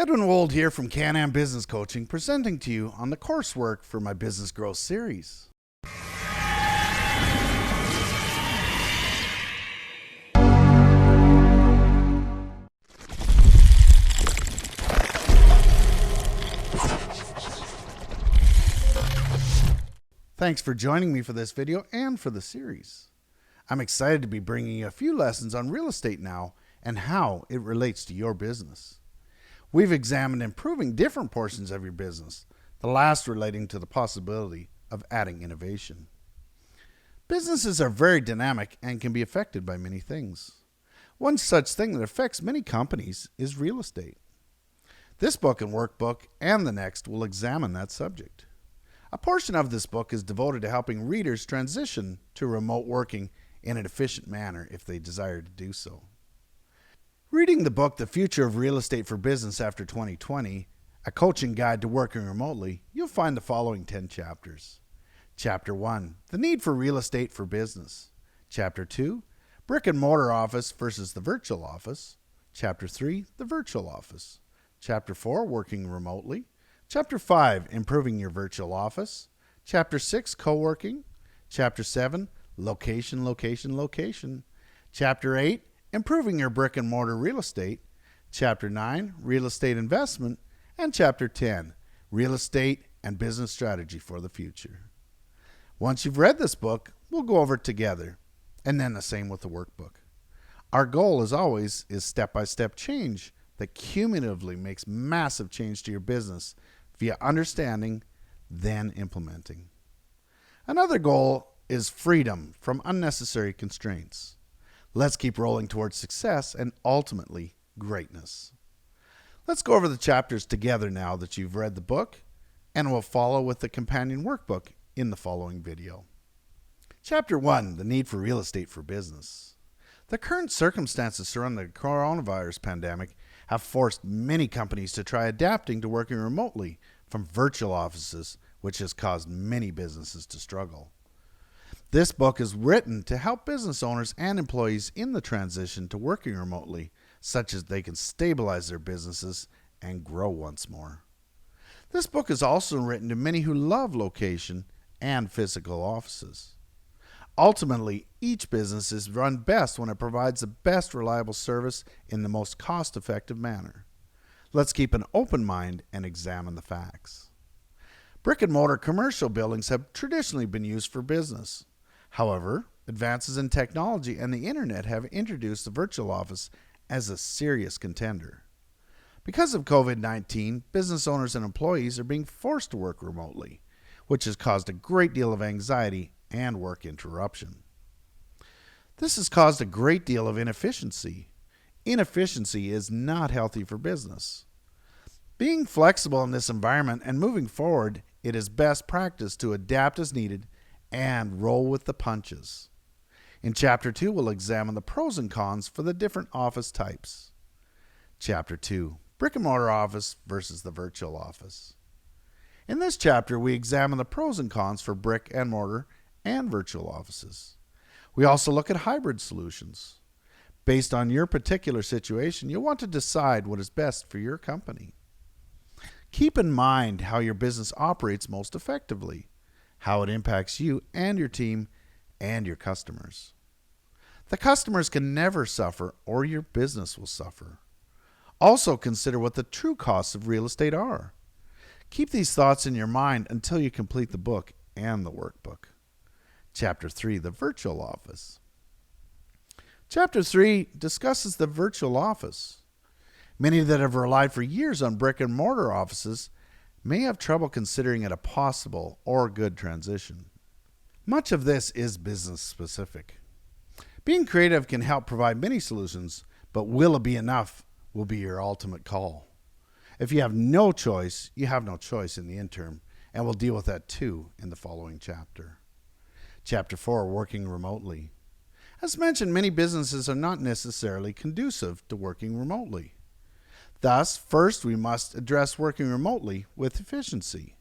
Edwin Wold here from Can-Am Business Coaching, presenting to you on the coursework for my Business Growth series. Thanks for joining me for this video and for the series. I'm excited to be bringing you a few lessons on real estate now and how it relates to your business. We've examined improving different portions of your business, the last relating to the possibility of adding innovation. Businesses are very dynamic and can be affected by many things. One such thing that affects many companies is real estate. This book and workbook and the next will examine that subject. A portion of this book is devoted to helping readers transition to remote working in an efficient manner if they desire to do so. Reading the book, The Future of Real Estate for Business After 2020, a coaching guide to working remotely, you'll find the following 10 chapters. Chapter 1, The Need for Real Estate for Business. Chapter 2, Brick and Mortar Office versus the Virtual Office. Chapter 3, The Virtual Office. Chapter 4, Working Remotely. Chapter 5, Improving Your Virtual Office. Chapter 6, Coworking. Chapter 7, Location, Location, Location. Chapter 8, Improving Your Brick and Mortar Real Estate. Chapter 9, Real Estate Investment. And Chapter 10, Real Estate and Business Strategy for the Future. Once you've read this book, we'll go over it together, and then the same with the workbook. Our goal, as always, is step-by-step change that cumulatively makes massive change to your business via understanding, then implementing. Another goal is freedom from unnecessary constraints. Let's keep rolling towards success and ultimately greatness. Let's go over the chapters together now that you've read the book, and we'll follow with the companion workbook in the following video. Chapter 1, The Need for Real Estate for Business. The current circumstances surrounding the coronavirus pandemic have forced many companies to try adapting to working remotely from virtual offices, which has caused many businesses to struggle. This book is written to help business owners and employees in the transition to working remotely, such as they can stabilize their businesses and grow once more. This book is also written to many who love location and physical offices. Ultimately, each business is run best when it provides the best reliable service in the most cost-effective manner. Let's keep an open mind and examine the facts. Brick and mortar commercial buildings have traditionally been used for business. However, advances in technology and the internet have introduced the virtual office as a serious contender. Because of COVID-19, business owners and employees are being forced to work remotely, which has caused a great deal of anxiety and work interruption. This has caused a great deal of inefficiency. Inefficiency is not healthy for business. Being flexible in this environment and moving forward, it is best practice to adapt as needed and roll with the punches. In Chapter 2, we'll examine the pros and cons for the different office types. Chapter 2, Brick and Mortar Office versus the Virtual Office. In this chapter, we examine the pros and cons for brick and mortar and virtual offices. We also look at hybrid solutions. Based on your particular situation, you'll want to decide what is best for your company. Keep in mind how your business operates most effectively, how it impacts you and your team and your customers. The customers can never suffer, or your business will suffer. Also consider what the true costs of real estate are. Keep these thoughts in your mind until you complete the book and the workbook. Chapter 3, The Virtual Office. Chapter 3 discusses the virtual office. Many that have relied for years on brick and mortar offices may have trouble considering it a possible or good transition. Much of this is business specific. Being creative can help provide many solutions, but will it be enough will be your ultimate call. If you have no choice, you have no choice in the interim, and we'll deal with that too in the following chapter. Chapter 4, Working Remotely. As mentioned, many businesses are not necessarily conducive to working remotely. Thus, first we must address working remotely with efficiency.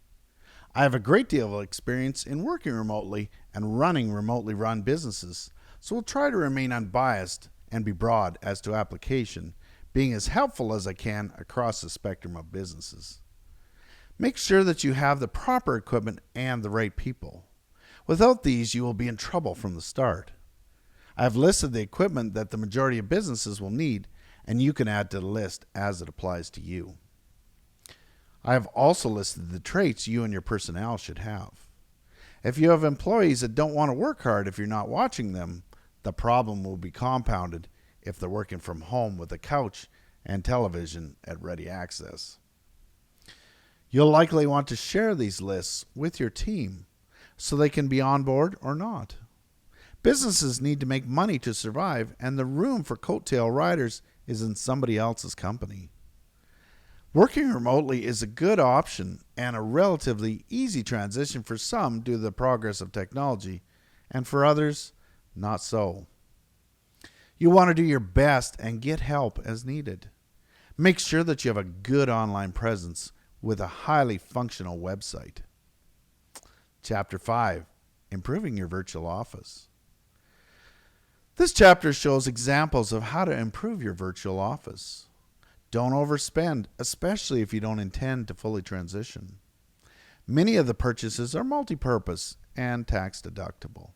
I have a great deal of experience in working remotely and running remotely run businesses, so we'll try to remain unbiased and be broad as to application being as helpful as I can across the spectrum of businesses. Make sure that you have the proper equipment and the right people. Without these, you will be in trouble from the start. I have listed the equipment that the majority of businesses will need, and you can add to the list as it applies to you. I have also listed the traits you and your personnel should have. If you have employees that don't want to work hard if you're not watching them, the problem will be compounded if they're working from home with a couch and television at ready access. You'll likely want to share these lists with your team so they can be on board or not. Businesses need to make money to survive, and the room for coattail riders is in somebody else's company. Working remotely is a good option and a relatively easy transition for some due to the progress of technology, and for others, not so. You want to do your best and get help as needed. Make sure that you have a good online presence with a highly functional website. Chapter 5, Improving Your Virtual Office. This chapter shows examples of how to improve your virtual office. Don't overspend, especially if you don't intend to fully transition. Many of the purchases are multi-purpose and tax deductible.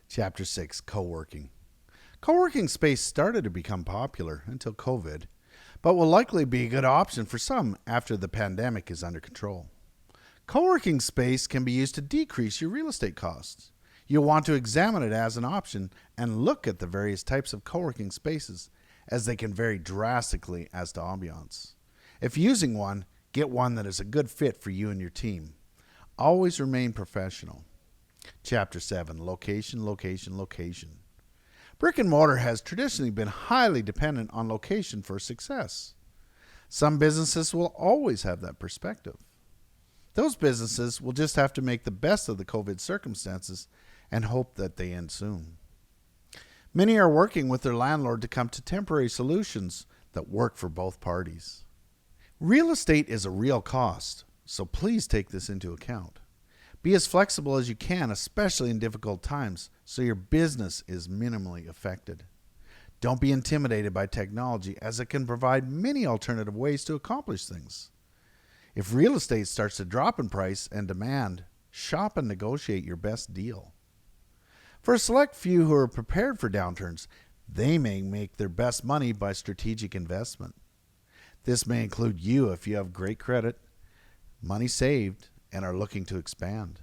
Chapter 6, Coworking. Coworking space started to become popular until COVID, but will likely be a good option for some after the pandemic is under control. Coworking space can be used to decrease your real estate costs. You'll want to examine it as an option and look at the various types of coworking spaces, as they can vary drastically as to ambiance. If using one, get one that is a good fit for you and your team. Always remain professional. Chapter 7, Location, Location, Location. Brick and mortar has traditionally been highly dependent on location for success. Some businesses will always have that perspective. Those businesses will just have to make the best of the COVID circumstances and hope that they end soon. Many are working with their landlord to come to temporary solutions that work for both parties. Real estate is a real cost, so please take this into account. Be as flexible as you can, especially in difficult times, so your business is minimally affected. Don't be intimidated by technology, as it can provide many alternative ways to accomplish things. If real estate starts to drop in price and demand, shop and negotiate your best deal. For a select few who are prepared for downturns, they may make their best money by strategic investment. This may include you if you have great credit, money saved, and are looking to expand.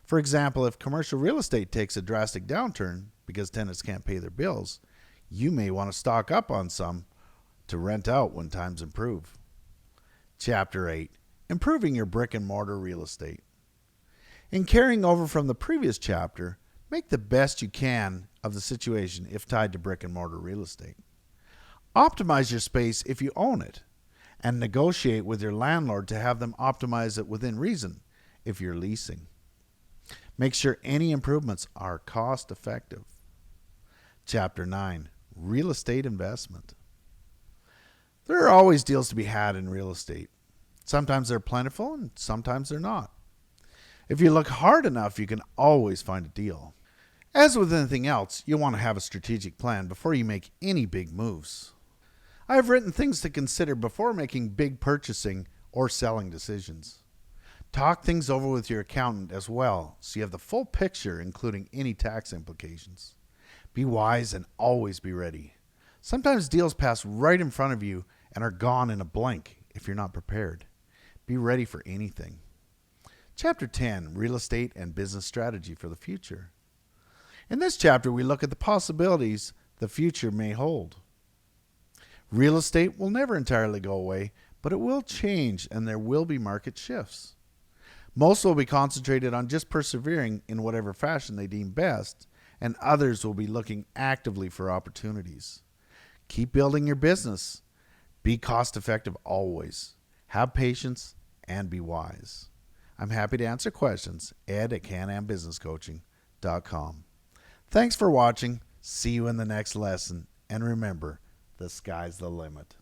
For example, if commercial real estate takes a drastic downturn because tenants can't pay their bills, you may want to stock up on some to rent out when times improve. Chapter 8, Improving Your Brick and Mortar Real Estate. In carrying over from the previous chapter, make the best you can of the situation if tied to brick and mortar real estate. Optimize your space if you own it, and negotiate with your landlord to have them optimize it within reason if you're leasing. Make sure any improvements are cost effective. Chapter 9, Real Estate Investment. There are always deals to be had in real estate. Sometimes they're plentiful and sometimes they're not. If you look hard enough, you can always find a deal. As with anything else, you'll want to have a strategic plan before you make any big moves. I have written things to consider before making big purchasing or selling decisions. Talk things over with your accountant as well, so you have the full picture, including any tax implications. Be wise and always be ready. Sometimes deals pass right in front of you and are gone in a blink if you're not prepared. Be ready for anything. Chapter 10, Real Estate and Business Strategy for the Future. In this chapter, we look at the possibilities the future may hold. Real estate will never entirely go away, but it will change and there will be market shifts. Most will be concentrated on just persevering in whatever fashion they deem best, and others will be looking actively for opportunities. Keep building your business. Be cost effective always. Have patience and be wise. I'm happy to answer questions. ed@canambusinesscoaching.com. Thanks for watching. See you in the next lesson. And remember, the sky's the limit.